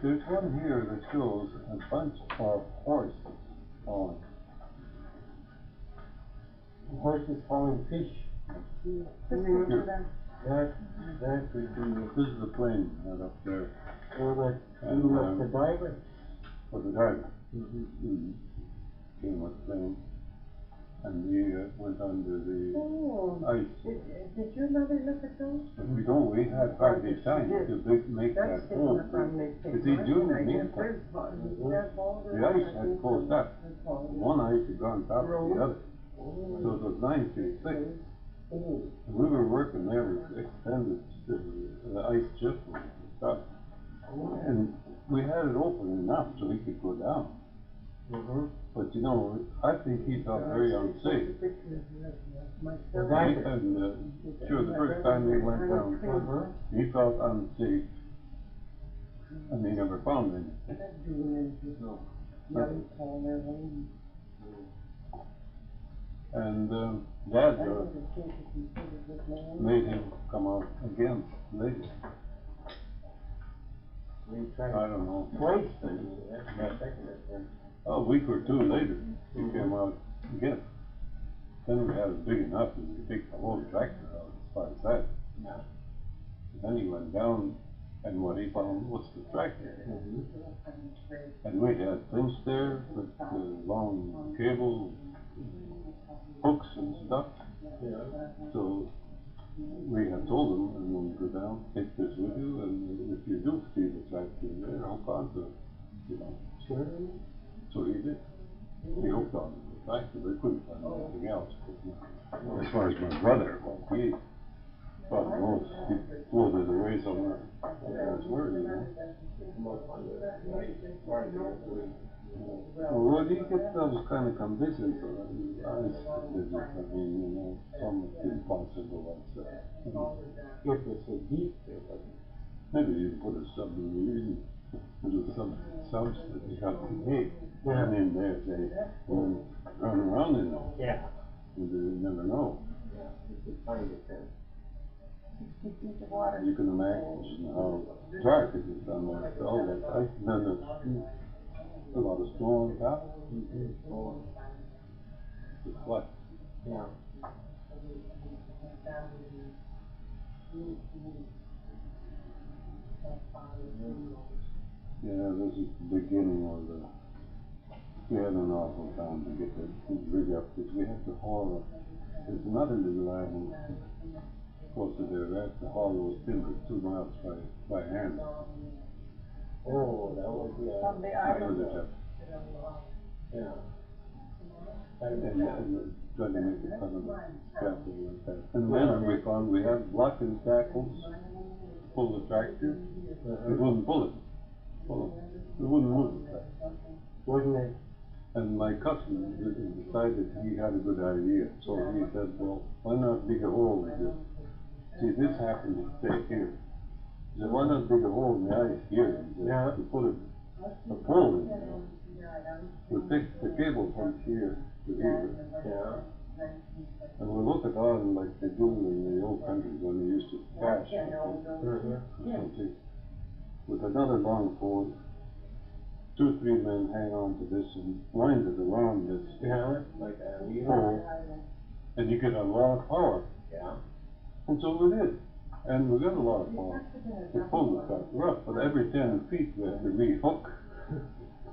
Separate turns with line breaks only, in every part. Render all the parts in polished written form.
there's one here that shows a bunch of horses on.
Horses hauling fish. That could be.
This is the plane right up there.
Or
And
the diver.
For the diver. Came with plane. And we went under the ice.
Did your mother look at those?
We had hardly time to make that hole. You see, during the meantime, the ice had closed up. One ice had gone top of the other. So it was 9 feet thick. And we were working there with extended the ice chip and stuff. And we had it open enough so he could go down. But you know, I think he felt very unsafe. And sure, the first time he went down, he felt unsafe. And he never found anything. And Dad made him come out again later. I don't know.
Twice.
A week or two later, he came out again. Then we had it big enough and we picked the whole tractor out as far as that. Then he went down and what he found was the tractor. And we had things there with long cable, hooks and stuff. So we had told him, and when you go down, take this with you, and if you do see the tractor there, hook onto it, you know.
Sure.
So he did. He hooked on the tractor, they couldn't find anything else. As far as my brother, he probably knows, he floated away somewhere. That's where, you know. Well, where do you get those kind of conditions? Ice conditions, I mean, you know, some impossible like that.
It was so deep there, but
maybe you put a submarine, do some subs that you have to make. And in there, they run around in there.
yeah.
You never know.
Yeah, you could find it then.
You can imagine how dark it is down there with all that ice. And then there's a lot of snow on top. It's flat.
Yeah.
Yeah, this is the beginning of the. We had an awful time to get the rig up because we had to haul. There's another little island close to there. We had to haul those timbers 2 miles by hand.
Oh, that would be
From the island.
yeah.
And trying to make it kind of careful like that. And then we found we had blocking tackles, pull the tractor. It wouldn't pull it. It wouldn't move it.
Wouldn't it?
And my cousin decided he had a good idea. So he said, well, why not dig a hole in this? See, this happened to stay here. He said, why not dig a hole in the ice here?
Yeah.
To put a pole in there. We fixed the cable from here to here.
Yeah.
And we look at on like they do in the old countries when they used to cash or something. With another long pole, 2 or 3 men hang on to this and wind it around this
like a
pole, and you get a lot of power.
Yeah.
And so we did. And we got a lot of power. We pulled the tractor up, but every 10 feet we had to re-hook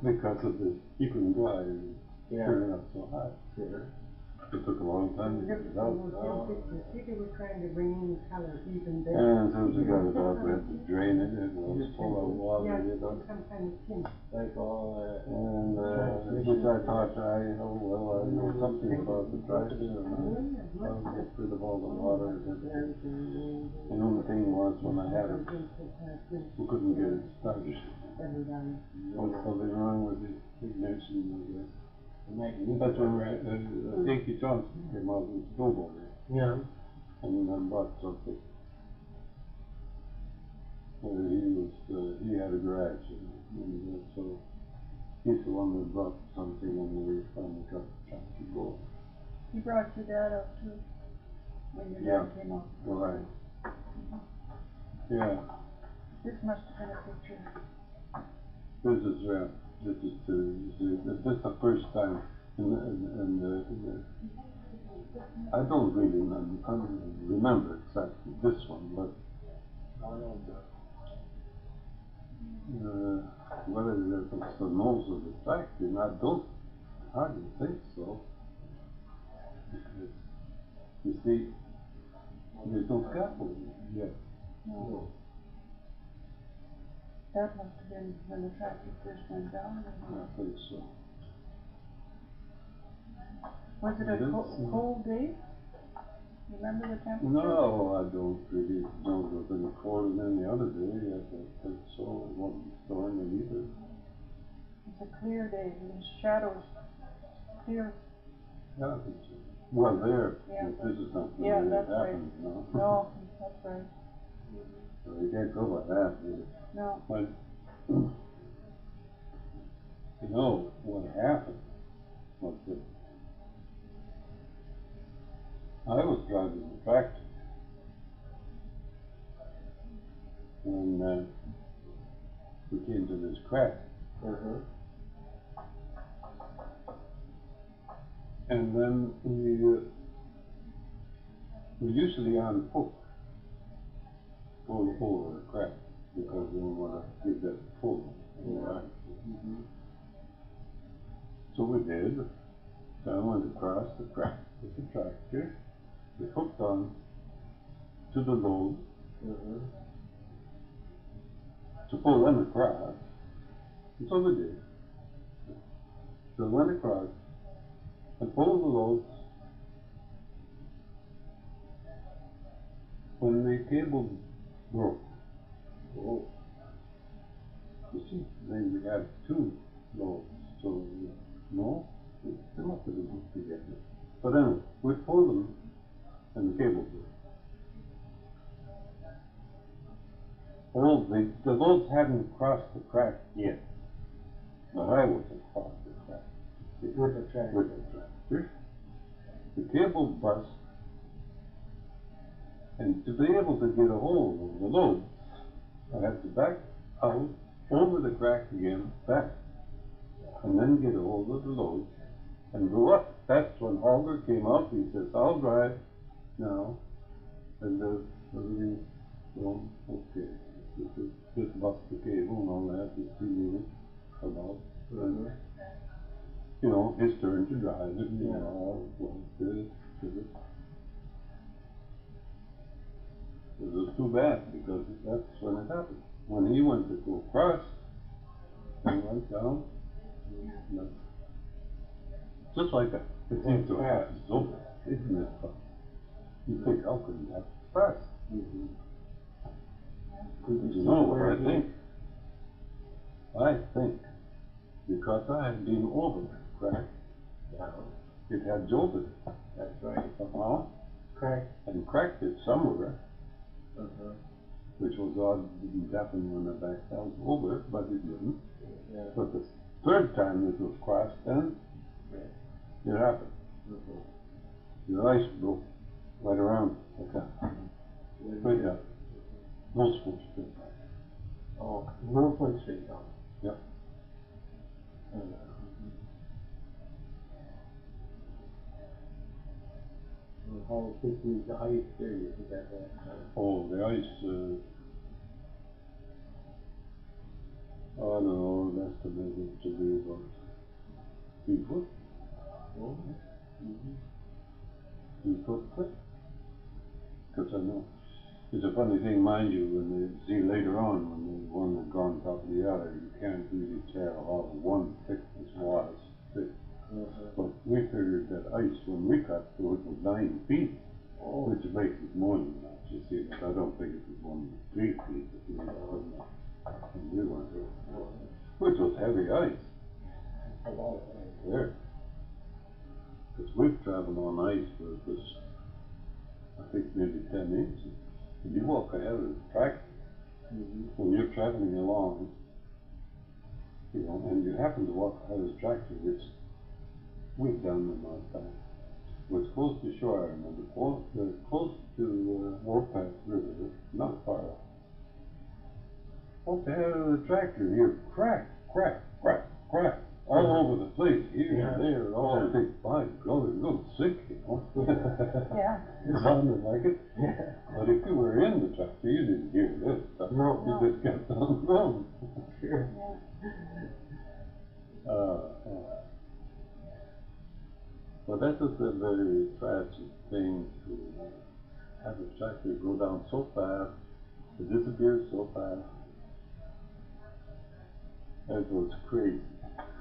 because of the, you couldn't glide and turn it up so high.
Sure.
It took a long time to get it out.
See, they were trying to bring in color even there.
And as soon as we got it out, we had to drain it. It was full of water, you know.
Some kind of tint.
Like all
And which I thought, I know something about the tractor, and I'll get rid of all the water. The only thing was, when I had it, we couldn't get it started. There was something wrong with the ignition, I guess. That's when Yankee Johnson came out with Snowball.
Yeah.
And bought something. He had a garage, and so he's the one that brought something, and we finally got to go.
He brought your dad up too, when your dad came up.
Right. Yeah.
This must have been a picture.
This is this is the first time, I don't really remember exactly this one, but whether it was the nose of the tractor, and I don't hardly think so. Because, you see, there's no scaffolding yet.
No. That must have been when the tractor first went down.
I think so.
Was it a cold day? Remember the temperature?
No, I don't really know if it was any colder than the other day. I don't think so. It wasn't stormy either.
It's a clear day. The shadows clear.
Yeah, I think so. Well, there,
Yeah,
this is not when
yeah,
it
that's
happened,
right.
you know.
No, that's right.
So you can't go by that, really.
No.
But, you know, what happened was that I was driving the tractor when we came to this crack. And then we usually on foot pull over a crack because we don't want to give that pull. So we did. So I went across the crack with the tractor. We hooked on to the load to pull them across. And so we did. So we went across and pulled the loads. When the cable broke, you see, then we had two loads. So, no, they must have been hooked together. But anyway, we pulled them and the cable broke. All the loads hadn't crossed the crack yet, but I wasn't crossed the crack.
With the tractor.
With the tractor. The cable bust, and to be able to get a hold of the loads, I had to back out over the crack again, back, and then get a hold of the loads and go up. That's when Holger came out. He says, "I'll drive now," and everything's going okay. Just bust the cable and all that. Just 2 minutes about. And, you know, his turn to drive it. You know, well, good. It was too bad because that's when it happened. When he went to go across and went down, just like that. It seems to happen so fast, isn't it? You think, how could it happen fast? You know what I think? I think because I had been over the crack, it had jolted it.
That's right.
Somehow.
Correct.
And cracked it somewhere. Which was odd, it didn't happen when I backed out over it, but it didn't. But the third time it was crossed, then it happened. The ice broke right around like that. Straight down. No supposed to straight down.
Oh, no point straight down.
Yep.
How thick is the ice there? You think that?
Oh, the ice, I don't know, that's estimated to be about 3 foot. 3 foot thick. Because I know, it's a funny thing, mind you, when they see later on, when the one had gone on top of the other, you can't really tell how one thickness was thick. But we figured that ice, when we cut through it, was 9 feet, which makes it more than that, you see, but I don't think it was more than 3 feet, at least, when we went through it. Which was heavy ice.
A lot of ice.
There. Because we've traveled on ice for this, I think maybe 10 inches. If you walk ahead of the tractor, when you're traveling along, you know, and you happen to walk ahead of the tractor, which we've done in our time, was close to shore, I remember, close to Warpath River, not far off. What the hell is a tractor here? Crack, crack, crack, crack, all over the place, here and there, and all. I think, by God, it's a little sick, you know.
Yeah.
It sounded like it.
Yeah.
But if you were in the tractor, you didn't hear this stuff.
No.
You just kept on going.
Sure.
But that was a very tragic thing to have a tractor go down so fast, to disappear so fast. That was crazy.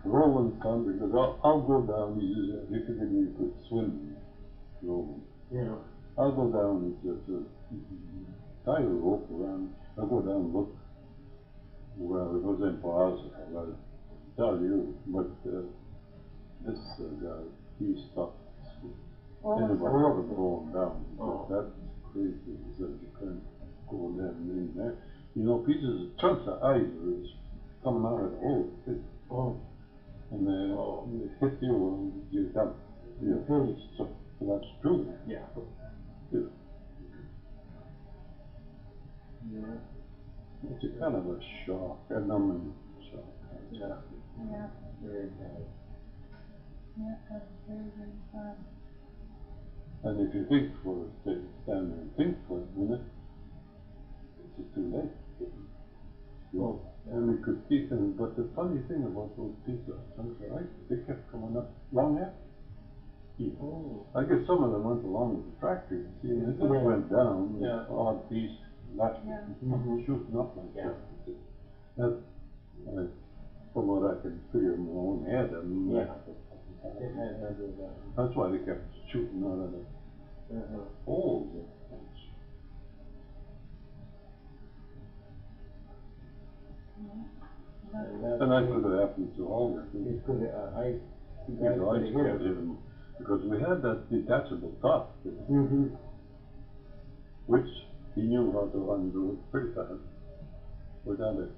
Rolling sun, because I'll go down, you figured we could swim, rolling.
Yeah.
I'll go down to tie a rope around, I'll go down and look. Well, it was impossible, I'll tell you, but this guy, he stopped. Anybody from going down, because that's crazy, he said you couldn't go there and in there. You know, pieces, chunks of ice was coming out of the hole.
Oh.
And it hit you, you're done. You're finished. So that's true.
Yeah.
Yeah.
Yeah.
It's a kind of a shock, a numbing shock.
Yeah.
Yeah.
Very bad.
Yeah, that was very, very sad.
And if you think for stand there and think for a minute, it's too late.
Oh.
And we could see them, but the funny thing about those pieces of chunks of ice, they kept coming up long after. Yeah.
Oh.
I guess some of them went along with the tractor, you see, and it just went down, odd piece, left, shooting up like that. That, from what I can figure in my own head, I mean, that's why they kept shooting out of the holes. And that could have happened to Holger.
It could have, ice
Ice could have hit him, because we had that detachable top, which he knew how to undo pretty fast. Without it,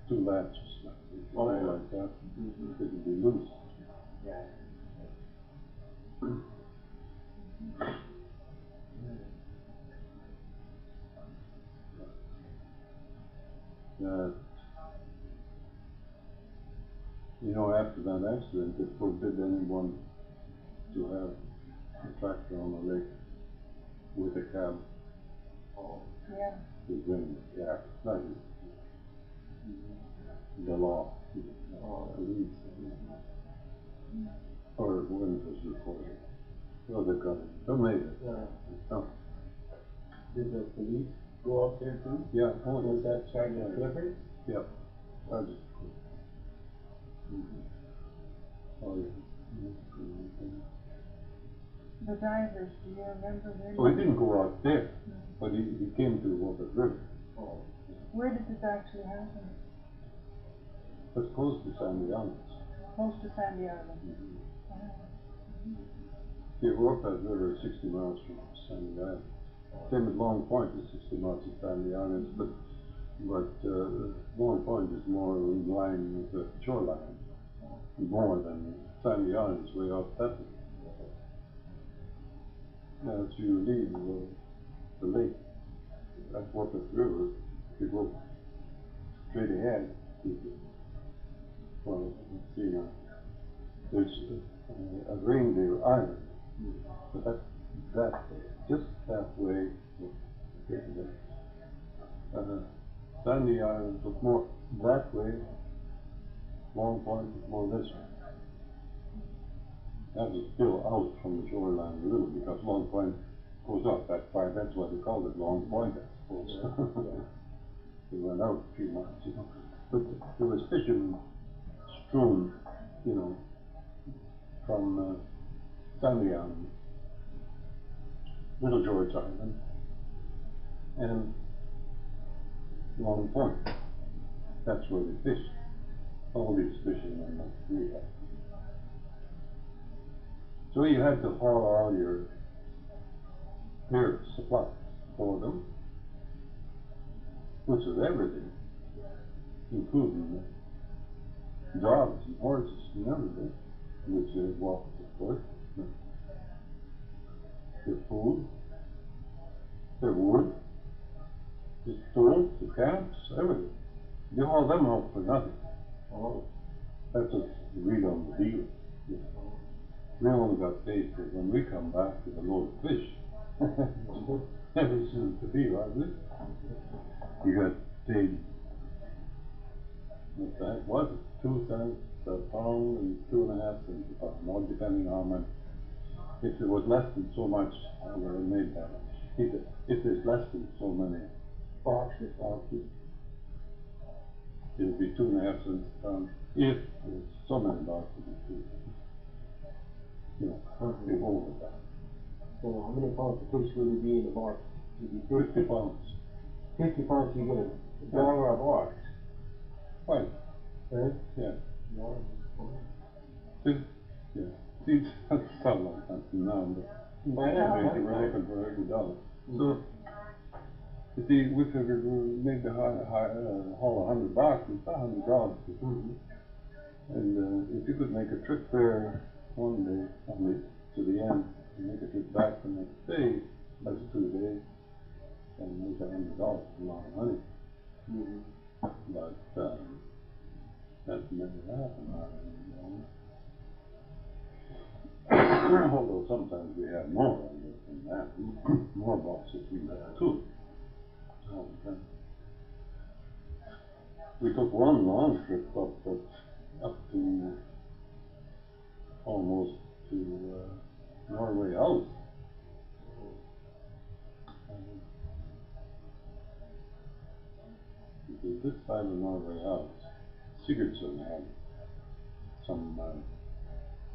two latches, like that, it would be loose.
Yeah.
You know, after that accident, it forbid anyone to have a tractor on the lake with a cab.
Oh.
Yeah.
To bring the cab. That is the law. Police. Or when it was recorded. Well, they got it. They made it. Oh.
Did the police go out there too?
Yeah.
Was that Sergeant Clifford?
Yeah. Sergeant. Oh, yeah.
The divers, do you remember where?
Well, he didn't go out there, but he came to Water River.
Oh.
Where did this actually happen?
That's close to Sandy Islands.
Close to Sandy Island.
The Rocas River is 60 miles from Sandy Island. Same as Long Point is 60 miles from Sandy Islands, but Long Point is more in line with the shoreline, more than Sandy Islands way off that way. Now, if you leave the lake at Rocas River, if you go straight ahead, well, let's see now, there's a reindeer island, but that's that way, just that way. Sandy Island was more that way, Long Point was more this way. That was still out from the shoreline a little, because Long Point goes up that far, that's why they called it Long Point, I suppose. They went out a few miles, you know. But there was fishermen strewn, you know, from Sandy Island, Little George Island, and Long Point. That's where they fished. All these fishermen we had. So you had to haul all your gear supplies for them, which was everything, including dogs and horses and everything, which they walked, of course. Their food, their wood, the tools, the camps, everything. You haul them out for nothing.
Oh.
That's what you read on the deal. Yeah. We only got paid for when we come back with a load of fish. Never seems to be, has it? You got paid, what the heck was it? 2 cents a pound and 2.5 cents a pound, all depending on how much. If it was less than so much, I would have made that. If there's less than so many boxes, it would be 2.5 cents a pound. If there's so many boxes, it would be 2 cents. You know, you hold it down.
So how many pounds of fish would it be in the box? Would it be
50 pounds.
50 pounds you get a dollar a box.
Right.
Right?
Yeah.
$1.
Yeah. See, that's sound like something now, but they were looking for every dollar. So, you see, we figured we made the haul 100 boxes, $100. And if you could make a trip there one day, to the end, and make a trip back the next day, that's 2 days, and make $100, a lot of money. But that never happened. Although sometimes we had more than that, more boxes than that too. We took one long trip up to almost to Norway House. Because this side of Norway House, Sigurdsson had some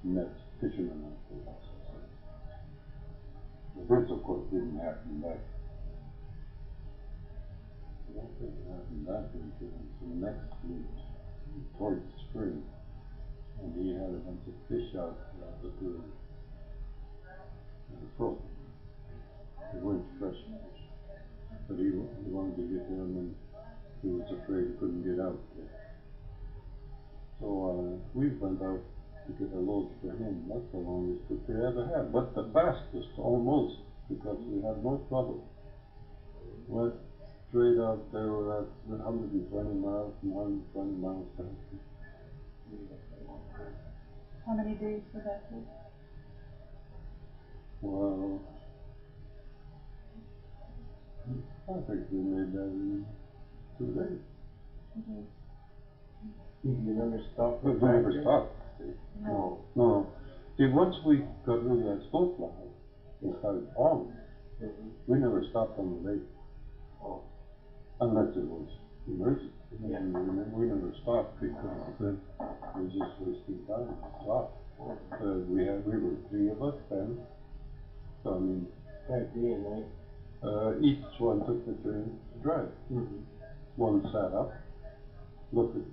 nets, fishermen out there. But this, of course, didn't happen that. I don't think it happened that winter. It was the next winter, towards spring. And he had a bunch of fish out that were frozen. They weren't fresh fish. But he wanted to get them, and he was afraid he couldn't get out there. So we went out to get a load for him. That's the longest trip we ever had, but the fastest almost, because we had no trouble. Went straight out there, we're at 120 miles and 120 miles back.
How many days would that take?
Well, I think we made that in 2 days.
Did you never stop?
But we never stopped.
No.
No. See, once we got rid of that snowplow, it started falling. We never stopped on the lake.
Oh.
Unless it was emergency.
Yeah.
We never stopped because it was just wasting time to stop. We were 3 of us then. So I mean,
Day and night.
each one took the turn to drive. One sat up, looked at,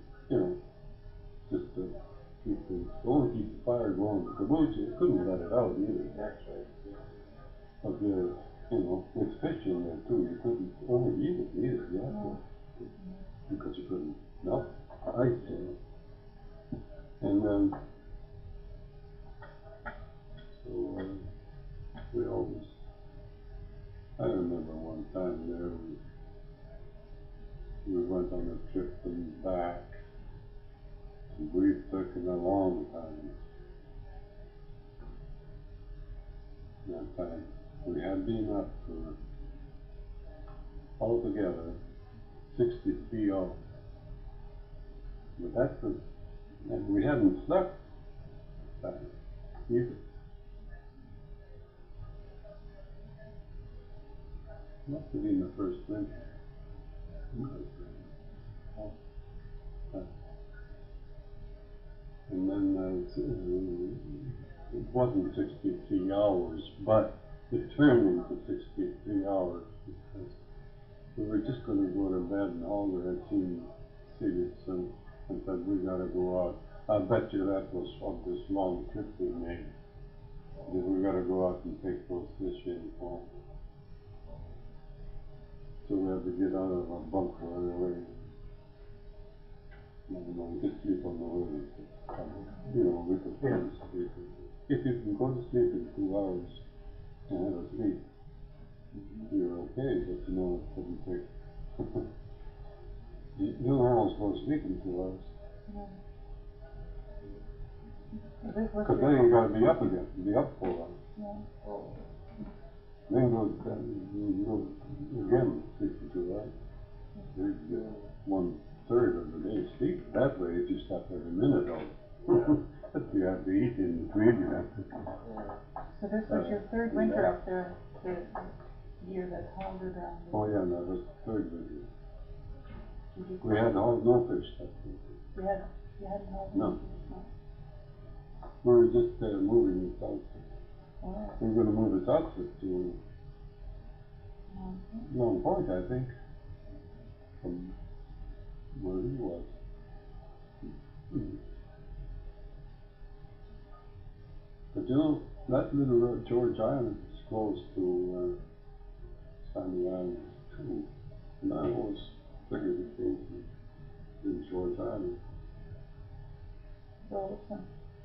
just to keep things going, keep the fire going. The caboose, you couldn't let it out either.
That's right. Yeah.
But with fish in there too, you couldn't overheat it either. You had to, because you couldn't melt ice, And then, so we always, I remember one time there, we went on a trip and back, and we've taken a long time. That time, we had been up for altogether 63 hours. But that's the, and we hadn't slept that time either. Must have been the first winter. And then it wasn't 63 hours, but it turned into 63 hours because we were just going to go to bed, and Holger had seen Sigurdsson and said, we got to go out. I bet you that was of this long trip we made. Because we got to go out and take those fish in for him. So we had to get out of our bunk right away. We could sleep on the way. We could go to sleep. If you can go to sleep in 2 hours ahead of sleep, you're okay, but it couldn't take. you almost go sleeping 2 hours.
So this was
Because
your,
then you gotta be up again, be up 4 hours.
yeah.
Oh.
Then you go again 62 hours. You get 1/3 of the day sleep. That way, if you stop every minute of it, you have to eat in between. You have to.
So this was your third winter of the year that Holger drowned.
Oh yeah, that was the 3rd winter.
Did you,
We had no fish that winter.
you hadn't held
No.
you just not.
We were just moving this outfit.
Oh,
We were going to move this outfit to Long Point, I think, from where he was. But you know, that little George Island is close to Sandy Island too. And I always figured it close to George Island.
so,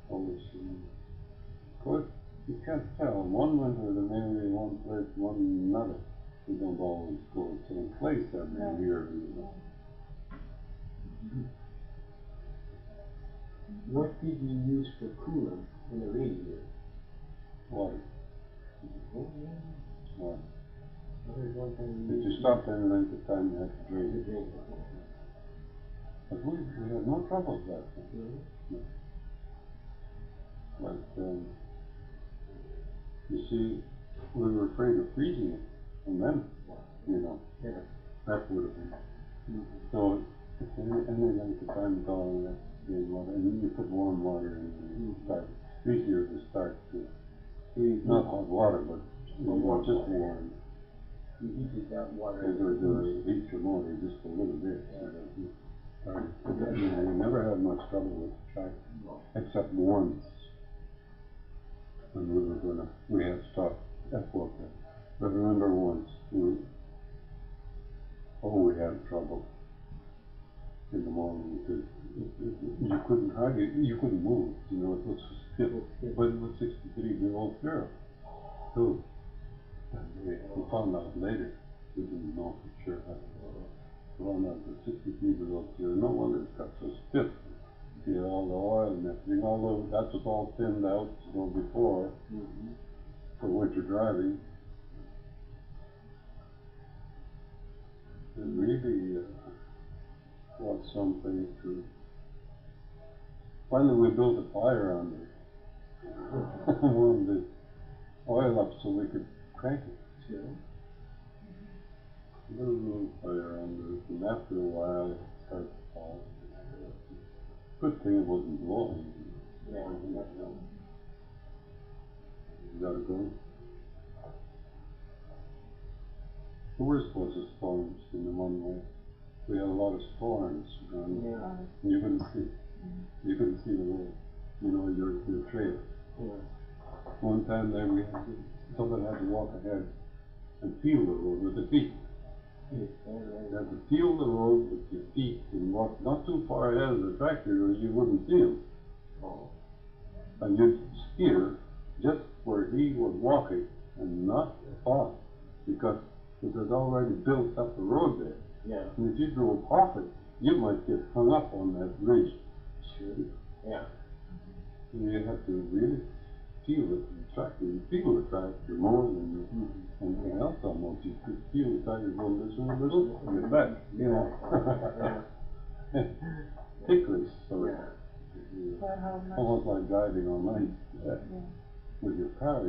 Always, of course, you can't tell. One winter they may be one place, one another. We don't always go to the same place every year.
What did you use for coolant in the rainy year?
Water.
Oh, yeah.
Water.
I heard one time
If you stopped any length of time, you had to drain it.
drink.
But we had no trouble with that.
Mm-hmm.
But you see, we were afraid of freezing it, and then, you know, that would have been. So if any length of time going that drain water, and then you put warm water in, and you start, it's easier to start to, not hot water, but just warm.
You heated that water.
Because the heat your motor just a little bit. So that you started. We never had much trouble with the tractor, except once when we had to stop at work. But remember once, we had trouble in the morning because you couldn't move, you know, it was stiff, but it was 63 below zero, too. And we found out later, we didn't know for sure, but we found out that 63 below zero, no wonder it got so stiff. See, all the oil and everything, although that was all thinned out, you know, before, for winter driving. It really was something to. Finally, we built a fire under it. Warmed the oil up so we could crank it.
Sure.
Little fire under it, and after a while, it started to fall. Good thing it wasn't blowing.
Yeah.
You gotta go. The worst was the storms in the one way. We had a lot of storms, and you couldn't see. You couldn't see the road. You know, your trail.
Yeah.
One time there somebody had to walk ahead and feel the road with their feet. You had to feel the road with your feet and walk not too far ahead of the tractor or you wouldn't see him. And you'd steer just where he was walking and not off, because it had already built up the road there.
Yeah.
And if you drove off it, you might get hung up on that ridge.
Sure. Yeah.
You have to really feel it in the tractor. You feel the tractor more than anything else almost. You could feel the tractor going this way a little and get back, you know. Ticklish, so almost like driving on ice with your car.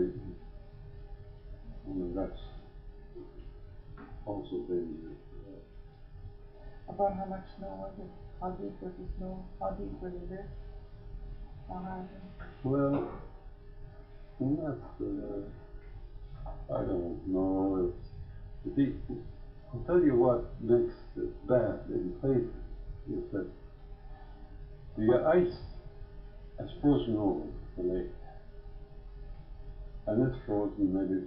Only that's also dangerous.
about how much snow was it? How deep was the snow? How deep were the drifts? How high?
Well, that's, I don't know. See, I'll tell you what makes it bad in places is that the ice has frozen over the lake. And it's frozen maybe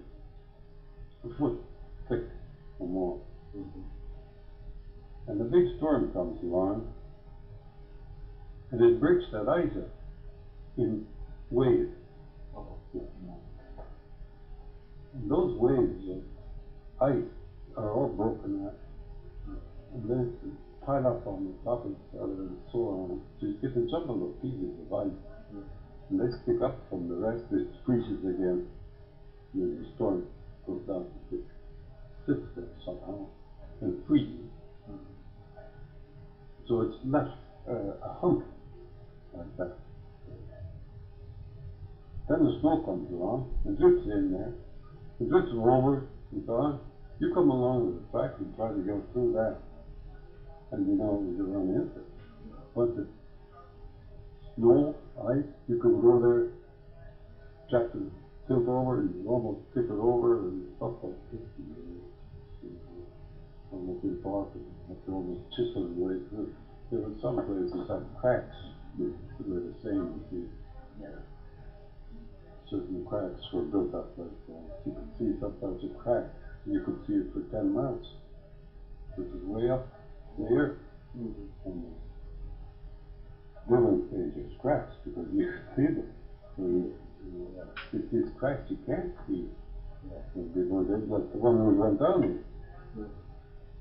a foot thick or more. And the big storm comes along and it breaks that ice up in waves. And those waves of ice are all broken up. And then pile up on the top of each other and so on. So you get a jumble of pieces of ice. And they stick up from the rest, it freezes again. And then the storm goes down, it sits there somehow and freezes. So it's left a hump like that. Then the snow comes along, and drifts in there, it drifts over and so on. You come along with a tractor and try to go through that, and you know you run into it. Once it's snow, ice, you can go there, tractor tilt over, and you almost tip it over, and stuff like this. Almost impossible. You have to almost chisel your way through. There were some places that cracks were the same as the certain cracks were built up like you could see sometimes a crack. You could see it for 10 miles, which is way up in the air. And they weren't just cracks because you could see them. So these cracks you can't see. They were like the one we went down in.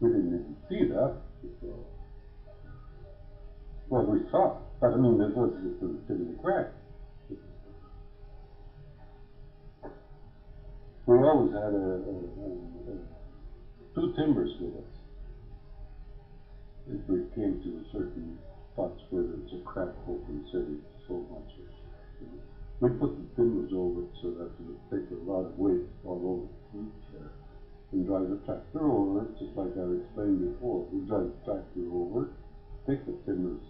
We didn't even see that. Well, we saw it, but I mean, it was just a silly crack. We always had two timbers with us. If we came to a certain spots where it's a crack open city, so much. We put the timbers over it so that it would take a lot of weight all over. And drive the tractor over it, just like I explained before. We drive the tractor over, take the timbers,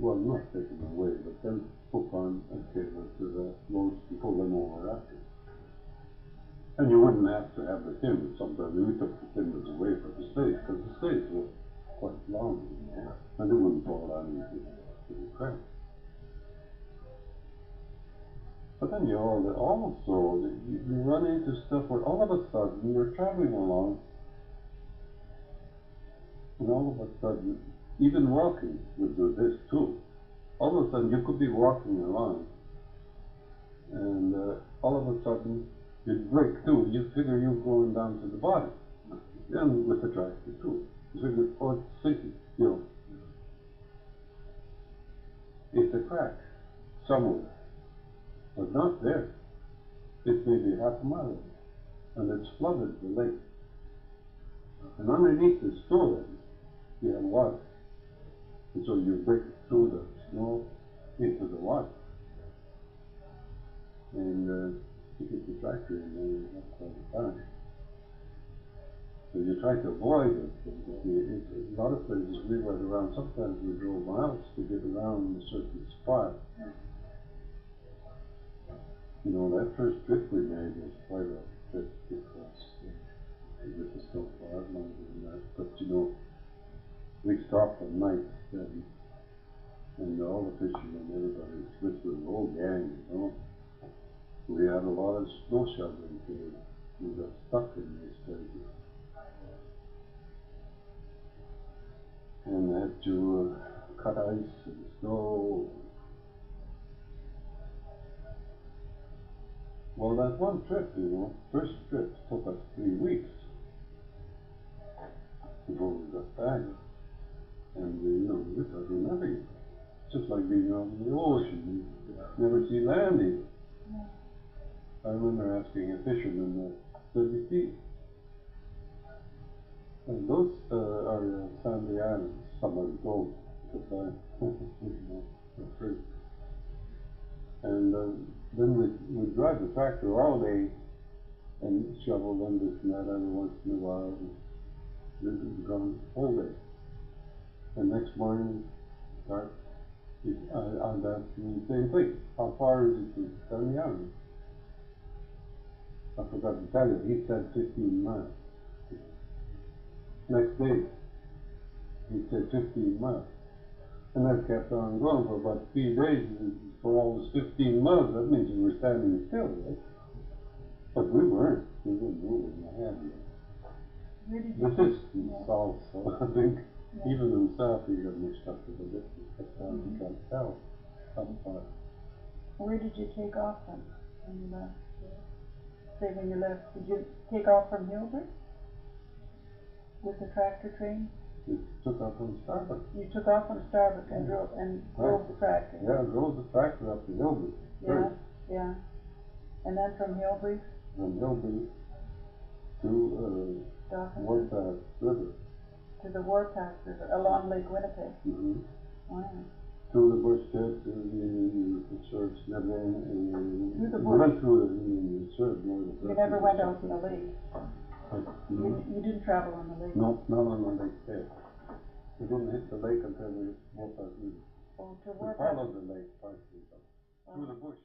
well, not take them away, but then hook on a cable to the loads and pull them over after. And you wouldn't have to have the timbers. Sometimes we took the timbers away from the stage, because the stage was quite long, and they wouldn't fall down into the crack. But then you also you run into stuff where all of a sudden you're traveling along, and all of a sudden, even walking would do this too. All of a sudden you could be walking along, and all of a sudden you'd break too. You figure you're going down to the bottom, and with the tractor too. You figure, oh, it's sinking, you know. It's a crack somewhere, but not there. It's maybe half a mile away, and it's flooded the lake. And underneath the snow then, you have water. And so you break through the snow into the water. And you get the tractor in there and have quite a time. So you try to avoid it. A lot of places we went around, sometimes we drove miles to get around a certain spot. You know, that first trip we made was quite a trip because with the snowplow, longer than that. But you know, we stopped at night and all the fishermen, everybody was with the whole gang, you know. We had a lot of snow shoveling to do. We got stuck in these places. And had to cut ice and snow. Well, that one trip, you know, first trip took us 3 weeks before we got back. And, you know, we thought we'd never get back. Just like being out in the ocean, you never see land either. I remember asking a fisherman, said, you see, and those are sandy islands, somebody told me, because I, you know, afraid. And then we'd drive the tractor all day and shovel them this and that every once in a while, and we'd be gone all day. And next morning, start, I'd ask him the same thing. How far is it to Sandy Island? I forgot to tell you, he said 15 miles. Next day, he said 15 miles. And that kept on going for about 3 days, and for all those 15 miles, that means you were standing still, right? But we weren't moving ahead. This is in the south, so I think even in the south you got mixed up with the distance, but you can't tell how far.
Where did you take off from when you left? Say when you left, did you take off from Hilbert with the tractor train?
We took off on Starbuck.
You took off on Starbuck and drove the tractor.
Yeah, I drove the tractor up to Hillbury.
Yeah, yeah. And then from Hillbury
From Hillbury to,
Dawson
Warpath River.
to the Warpath River along Lake Winnipeg.
Mm-hmm.
Wow.
Through the bush there to the church and everything.
Through the
We
bush?
went through the church.
You never went out on the lake.
No,
You didn't travel on the lake.
not on the lake there. We didn't hit the lake until we Warpath River.
Oh, to
We
Warpath.
followed the lake partially, but through the bush.